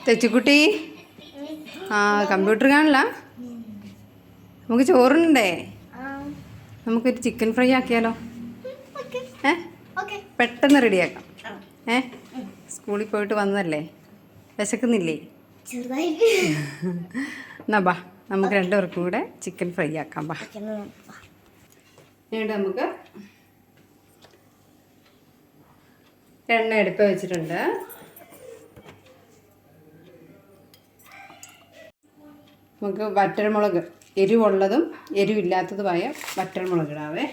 തെച്ചിക്കുട്ടി ആ കമ്പ്യൂട്ടർ കാണില്ല. നമുക്ക് ചോറുണ്ടേ. നമുക്കൊരു ചിക്കൻ ഫ്രൈ ആക്കിയാലോ? പെട്ടെന്ന് റെഡിയാക്കാം. സ്കൂളിൽ പോയിട്ട് വന്നതല്ലേ, വിശക്കുന്നില്ലേ? എന്നാ ബാ, നമുക്ക് രണ്ടുപേർക്കും കൂടെ ചിക്കൻ ഫ്രൈ ആക്കാം. ബാ, നമുക്ക് എണ്ണ അടുപ്പ് വെച്ചിട്ടുണ്ട്. നമുക്ക് വറ്റൽമുളക്, എരിവുള്ളതും എരിവില്ലാത്തതുമായ വറ്റൽമുളക് ഇടാവേ.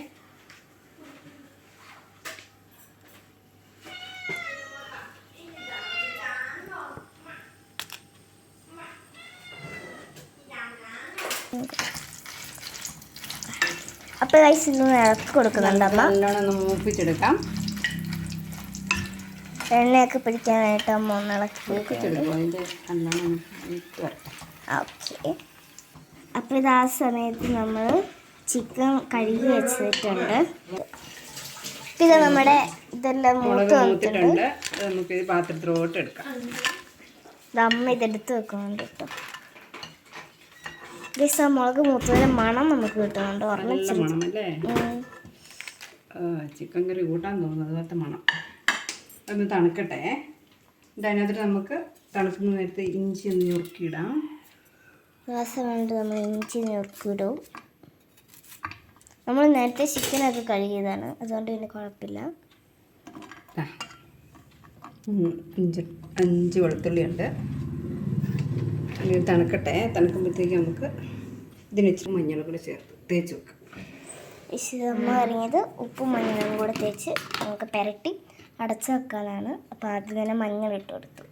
അപ്പോൾ ഗൈസ് ഇന്ന് ഇളക്കി കൊടുക്കുന്നുണ്ട് അമ്മ. നല്ലോണം ഒന്ന് മൂപ്പിച്ചെടുക്കാം. എണ്ണയൊക്കെ പിടിക്കാനായിട്ട് അമ്മ ഒന്ന് ഇളക്കി മൂപ്പിച്ചെടുക്കും. അതിൻ്റെ നല്ലോണം വരട്ടെ. ഓക്കെ. അപ്പോൾ ഇത് ആ സമയത്ത് നമ്മൾ ചിക്കൻ കഴുകി വെച്ചിട്ടുണ്ട്. പിന്നെ നമ്മുടെ ഇതെല്ലാം മൂത്ത് വന്നിട്ടുണ്ട്. നമുക്ക് ഇത് പാത്രത്തിലോട്ട് എടുക്കാം. അമ്മ ഇതെടുത്ത് വെക്കുന്നുണ്ട് കേട്ടോ. ഗൈസ് ആ മുളക് മൂത്തതിൻ്റെ മണം നമുക്ക് കിട്ടുന്നുണ്ട്. മണമല്ലേ? ചിക്കൻ കറി കൂട്ടാൻ തോന്നുന്നു, അതുപോലത്തെ മണം. ഒന്ന് തണുക്കട്ടെ. അതിനകത്ത് നമുക്ക് തണുക്കുന്ന നേരത്തെ ഇഞ്ചി ഒന്ന് ഞുറുക്കിയിടാം. ദിവസം വേണ്ടി നമ്മൾ ഇഞ്ചി ഞുറുക്കിയിടും. നമ്മൾ നേരത്തെ ചിക്കനൊക്കെ കഴുകിയതാണ്, അതുകൊണ്ട് പിന്നെ കുഴപ്പമില്ല. 5 വെളുത്തുള്ളി ഉണ്ട്. തണുക്കട്ടെ. തണുക്കുമ്പോഴത്തേക്ക് നമുക്ക് ഇതിന് ഇച്ചിരി മഞ്ഞളും കൂടെ ചേർത്ത് തേച്ച് വെക്കാം. അമ്മ ഇറങ്ങിയത് ഉപ്പും മഞ്ഞളും കൂടെ തേച്ച് നമുക്ക് പെരട്ടി അടച്ചു വെക്കാനാണ്. അപ്പോൾ അതിങ്ങനെ മഞ്ഞൾ ഇട്ട് കൊടുത്തു.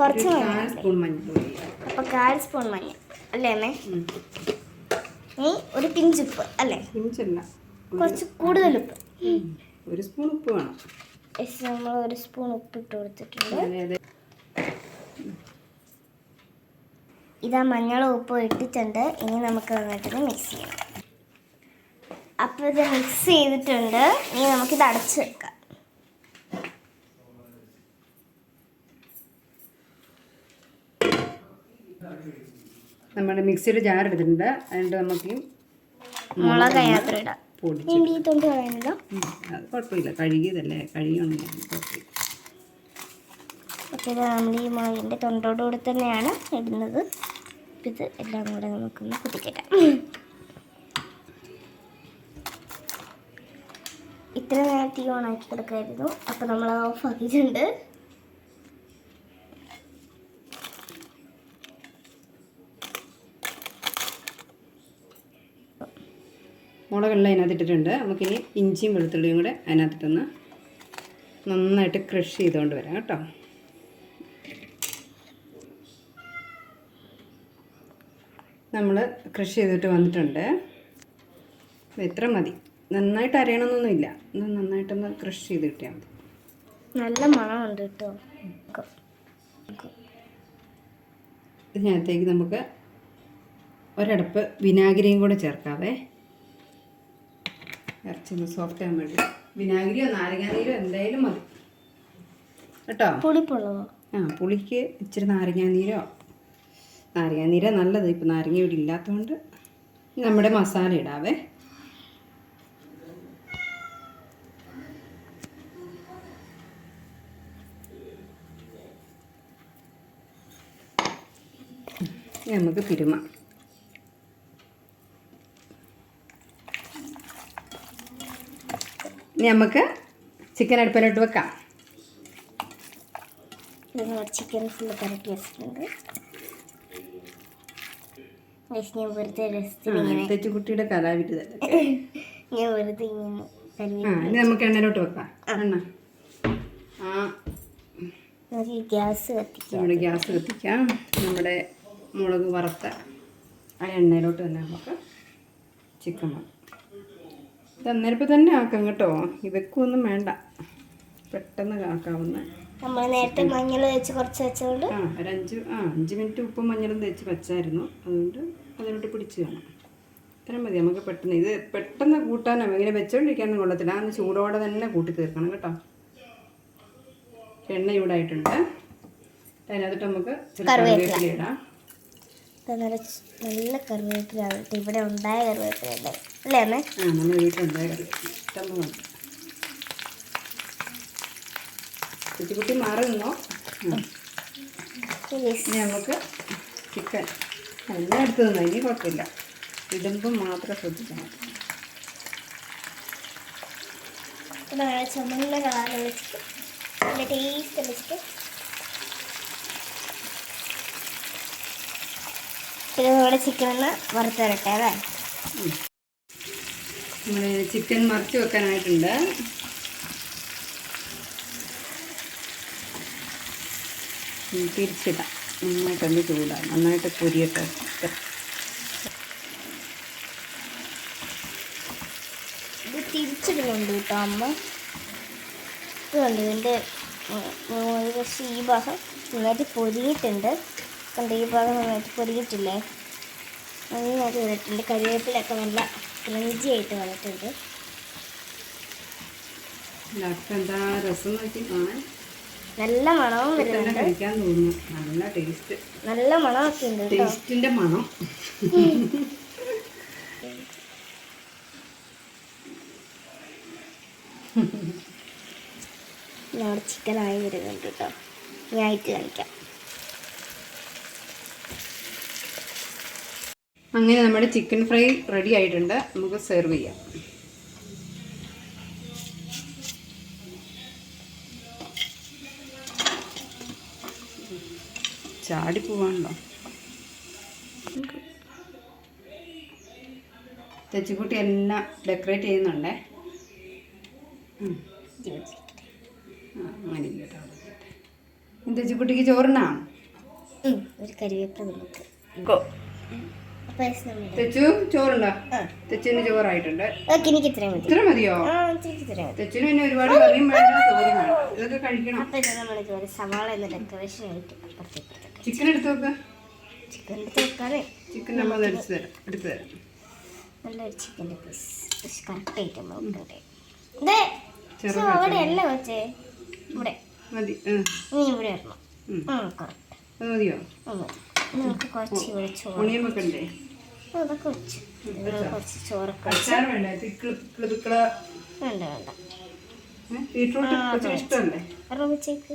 കുറച്ച് മഞ്ഞൾ, അപ്പോൾ 1/4 സ്പൂൺ മഞ്ഞൾ അല്ലേ അമ്മേ? ഇനി ഒരു പിഞ്ചുപ്പ് അല്ലേ? പിഞ്ചല്ല, കുറച്ച് കൂടുതൽ ഉപ്പ്. 1 സ്പൂൺ ഉപ്പ് വേണം. നമ്മൾ 1 സ്പൂൺ ഉപ്പ് ഇട്ട് കൊടുത്തിട്ടുണ്ട്. ഇതാ മഞ്ഞളും ഉപ്പും ഇട്ടിട്ടുണ്ട്. ഇനി നമുക്ക് വന്നിട്ട് മിക്സ് ചെയ്യണം. അപ്പോൾ ഇത് മിക്സ് ചെയ്തിട്ടുണ്ട്. ഇനി നമുക്കിത് അടച്ച് വെക്കാം. നമ്മുടെ മിക്സിയുടെ ജാർ എടുത്തിട്ടുണ്ട്. അതുകൊണ്ട് നമുക്ക് മുളക് അതിനകത്ത് ഇടാം. തൊണ്ട് കളയുന്നില്ല, അത് കുഴപ്പമില്ല. കഴുകിയതല്ലേ, കഴുകിയുണ്ടെങ്കിൽ കുഴപ്പമില്ല. അപ്പോൾ ഇത് നമ്മൾ ഈ മുളകിൻ്റെ തൊണ്ടോടുകൂടി തന്നെയാണ് ഇടുന്നത്. ഇത് എല്ലാം കൂടെ നമുക്കൊന്ന് കുത്തിക്കേട്ടാം. ഇത്ര നേരം തീ ഓണാക്കി കിടക്കായിരുന്നു. അപ്പോൾ നമ്മൾ ഓഫ് ആക്കിയിട്ടുണ്ട്. മുളകെല്ലാം അതിനകത്തിട്ടിട്ടുണ്ട്. നമുക്കിനി ഇഞ്ചിയും വെളുത്തുള്ളിയും കൂടെ അതിനകത്തിട്ടൊന്ന് നന്നായിട്ട് ക്രഷ് ചെയ്തുകൊണ്ട് വരാം കേട്ടോ. നമ്മൾ ക്രഷ് ചെയ്തിട്ട് വന്നിട്ടുണ്ട്. ഇത്ര മതി, നന്നായിട്ട് അരയണമെന്നൊന്നുമില്ല. നന്നായിട്ടൊന്ന് ക്രഷ് ചെയ്ത് കിട്ടിയാൽ മതി. നല്ല മണമുണ്ട് കേട്ടോ. ഇതിനകത്തേക്ക് നമുക്ക് ഒരടപ്പ് വിനാഗിരിയും കൂടെ ചേർക്കാവേ. ഇറച്ചൊന്ന് സോഫ്റ്റ് ആകാൻ വേണ്ടി വിനാഗിരിയോ നാരങ്ങാനീരോ എന്തായാലും മതി കേട്ടോ. പുളിപ്പുള്ളതോ? പുളിക്ക് ഇച്ചിരി നാരങ്ങാനീരോ നല്ലത്. ഇപ്പം നാരങ്ങ ഇവിടെ ഇല്ലാത്തതുകൊണ്ട് നമ്മുടെ മസാല ഇടാവേ. നമുക്ക് തിരുമാം. ഇനി നമുക്ക് ചിക്കൻ അടുപ്പിലോട്ട് വെക്കാം. ചിക്കൻ ഫുള്ള് പരട്ടി വെച്ചിട്ടുണ്ട്. ഞാൻ വെറുതെ തെച്ചുകുട്ടിയുടെ കലാവിരുത്. ഞാൻ വെറുതെ ഇങ്ങനെ ഇനി നമുക്ക് എണ്ണയിലോട്ട് വെക്കാം. ഗ്യാസ് കത്തിക്കാം. നമ്മുടെ ഗ്യാസ് കത്തിക്കാം. നമ്മുടെ മുളക് വറുത്ത ആ എണ്ണയിലോട്ട് തന്നെ നമുക്ക് ചിക്കൻ വേണം. ഇത് അന്നേരപ്പം തന്നെ ആക്കാം കേട്ടോ. വെക്കൊന്നും വേണ്ട, പെട്ടെന്ന് ആക്കാവുന്ന. നമ്മൾ നേരത്തെ മഞ്ഞൾ തേച്ച് കുറച്ച് വെച്ചതുകൊണ്ട് ഒരു 5 മിനിറ്റ് ഉപ്പും മഞ്ഞളും തേച്ച് വെച്ചായിരുന്നു. അതുകൊണ്ട് അതിലോട്ട് പിടിച്ച് കാണാം. ഇത്രയും മതി. നമുക്ക് പെട്ടെന്ന് ഇത് പെട്ടെന്ന് കൂട്ടാനോ ഇങ്ങനെ വെച്ചോണ്ടിരിക്കാനൊന്നും കൊള്ളത്തില്ല. അന്ന് ചൂടോടെ തന്നെ കൂട്ടി തീർക്കണം കേട്ടോ. എണ്ണ ചൂടായിട്ടുണ്ട്. അതിനകത്തോട്ട് നമുക്ക് കറിവേപ്പില. കറിവേപ്പില ഇടാം. നല്ല കറിവേപ്പിലാണ് ഇവിടെ ഉണ്ടായ കറിവേപ്പിലല്ലേ അല്ലേ അമ്മേ? നമ്മുടെ വീട്ടിലുണ്ടായ കറിവേപ്പില ഇഷ്ടം പോലെ. കുട്ടി മാറി നിന്നോ. ഇനി നമുക്ക് ചിക്കൻ എല്ലാം എടുത്ത് നിന്നോ, ഇനി കുഴപ്പമില്ല. ഇടുമ്പം മാത്രം ശ്രദ്ധിച്ചാൽ മതി. ചുമന്ന കളറ് വെച്ചിട്ട് നല്ല ടേസ്റ്റ് വെച്ചിട്ട് പിന്നെ നമ്മുടെ ചിക്കൻ ഒന്ന് വറുത്ത് തരട്ടെ അല്ലേ? നമ്മൾ ചിക്കൻ മറിച്ച് വെക്കാനായിട്ടുണ്ട്. തിരിച്ചിടാം. നന്നായിട്ടൊന്ന് ചൂടാം, നന്നായിട്ട് പൊരിയട്ടെ. ഇത് തിരിച്ചിടുന്നുണ്ട് കേട്ടോ അമ്മ. ഇതുണ്ട് ഇതിൻ്റെ പക്ഷേ ഈ ഭാഗം നന്നായിട്ട് പൊരിയിട്ടുണ്ട്. കണ്ട് ഈ ഭാഗം നന്നായിട്ട് പൊരിയിട്ടില്ലേ? നന്നായിട്ട് വന്നിട്ടുണ്ട്. കറിവേപ്പിലൊക്കെ നല്ല ക്രഞ്ചി ആയിട്ട് വന്നിട്ടുണ്ട്. എന്താ രസം നോക്കി കാണാൻ. നല്ല മണവും വരുന്നുണ്ട്. കഴിക്കാൻ തോന്നുന്നു. നല്ല ടേസ്റ്റ്, നല്ല മണമൊക്കെ ഉണ്ട് കേട്ടോ. ടേസ്റ്റിന്റെ മണം. നമ്മുടെ ചിക്കനായി വരുന്നുണ്ട് കേട്ടോ. ഞാനായിട്ട് കഴിക്കാം. അങ്ങനെ നമ്മുടെ ചിക്കൻ ഫ്രൈ റെഡി ആയിട്ടുണ്ട്. നമുക്ക് സെർവ് ചെയ്യാം. ചാടിപ്പോവാണല്ലോ. തെച്ചിക്കുട്ടി എല്ലാം ഡെക്കറേറ്റ് ചെയ്യുന്നുണ്ടേ. അങ്ങനെ കേട്ടോ. തെച്ചിക്കുട്ടിക്ക് ചോറിനാ ഒരു കറിവേപ്പില നമുക്ക്. തെച്ചു ചോറുണ്ടോ? തെച്ചിന് ചോറായിട്ടുണ്ട്. എനിക്ക് ഇത്രയും മതി. ഇത്ര മതിയോ? തെച്ചിന് പിന്നെ ഒരുപാട് കറിയും വേണ്ട, ചോറും വേണം. ഇതൊക്കെ കഴിക്കണം. അപ്പൊ ഇത് നമ്മൾ ഇതുപോലെ സവാള എന്ന ഡെക്കറേഷൻ ആയിട്ട് ചിക്കൻ എടുത്ത് വെക്ക. ചിക്കൻ എടുത്ത് വെക്കാതെ ചിക്കൻ നമ്മൾ എടുത്തു തരാം. നല്ലൊരു ചിക്കൻ്റെ പീസ് കറക്റ്റ് ആയിട്ട് നോക്കട്ടെ. അവിടെ അല്ല വെച്ചേ, ഇവിടെ മതി. നീ ഇവിടെ വരണം. കറക്റ്റ് അത് മതിയോ? നമുക്ക് കുറച്ച് ഇവിടെ ചോറ് ഓണിയൻ വെക്കണ്ടേ? അതൊക്കെ വെച്ച് കുറച്ച് ചോറൊക്കെ അച്ചാർ വേണ്ട? വേണ്ട വേണ്ട. ബീട്രൂട്ട് ഇഷ്ടമല്ലേ? ഒരെണ്ണം വെച്ചേക്ക്.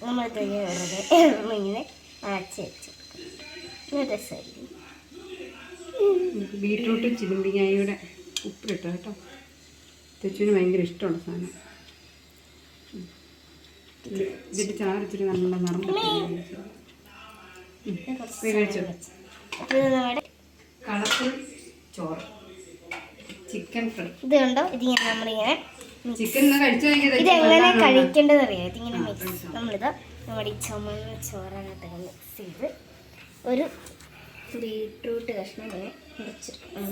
നമ്മൾ വെറുതെ ഇങ്ങനെ അടച്ച് വെച്ച് രസമായിരിക്കും. ബീട്രൂട്ട് ചിലിമ്പിങ്ങായിയുടെ ഉപ്പിലിട്ടോ കേട്ടോ. തെച്ചുവിന് ഭയങ്കര ഇഷ്ടമുള്ള സാധനം. ഇതിൻ്റെ ചാറിച്ചിട്ട് നല്ല നിറം കളർഫുൾ ചോറ്, ചിക്കൻ ഫ്രൈ. ഇത് കണ്ടോ, ഇതിങ്ങനെ നമ്മളിങ്ങനെ ചിക്കൻ കഴിച്ചു. ഇതെങ്ങനെ കഴിക്കേണ്ടത് അറിയാം. ഇതിങ്ങനെ മിക്സ് നമ്മളിത് നമ്മുടെ ഈ ചുമന്ന ചോറാനായിട്ട് മിക്സ് ചെയ്ത് ഒരു ബീട്രൂട്ട് കഷ്ണം ഇങ്ങനെ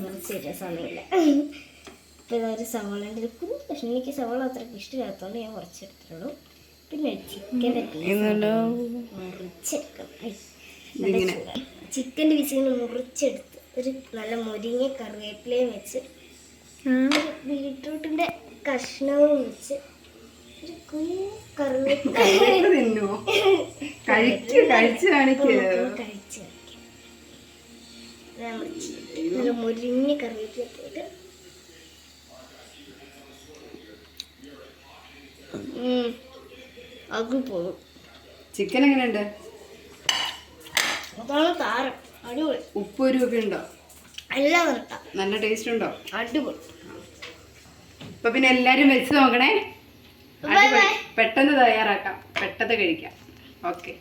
മുറിച്ചിട്ട് സമയമില്ല. ഇപ്പോൾ ഇതൊരു സവാളൻ്റെ ഒരു കുഞ്ഞു കഷ്ണം. എനിക്ക് സവാള അത്രയ്ക്ക് ഇഷ്ടമില്ലാത്തതുകൊണ്ട് ഞാൻ കുറച്ചെടുത്തിട്ടുള്ളൂ. പിന്നെ ചിക്കൻ്റെ മുറിച്ചെടുക്കണം. ചിക്കൻ്റെ പീസിങ്ങനെ മുറിച്ചെടുത്ത് ഒരു നല്ല മുരിങ്ങ കറിവേപ്പിലയും വെച്ച് ബീട്രൂട്ടിൻ്റെ കഷ്ണവും വെച്ച് ഒരു കുഞ്ഞു കറിവേപ്പില കഴിച്ച് നല്ല മുരിങ്ങ കറിവേപ്പില ഇട്ട് അത് പോകും. ചിക്കൻ എങ്ങനെയുണ്ട്? അതാണ് താരം. അടിപൊളി. ഉപ്പൊരു ഒക്കെ ഉണ്ടോ? എല്ലാം നിർത്താം. നല്ല ടേസ്റ്റ് ഉണ്ടോ? അടിപൊളി. ഇപ്പൊ പിന്നെ എല്ലാരും വെച്ച് നോക്കണേ. പെട്ടെന്ന് തയ്യാറാക്കാം, പെട്ടെന്ന് കഴിക്കാം. ഓക്കെ.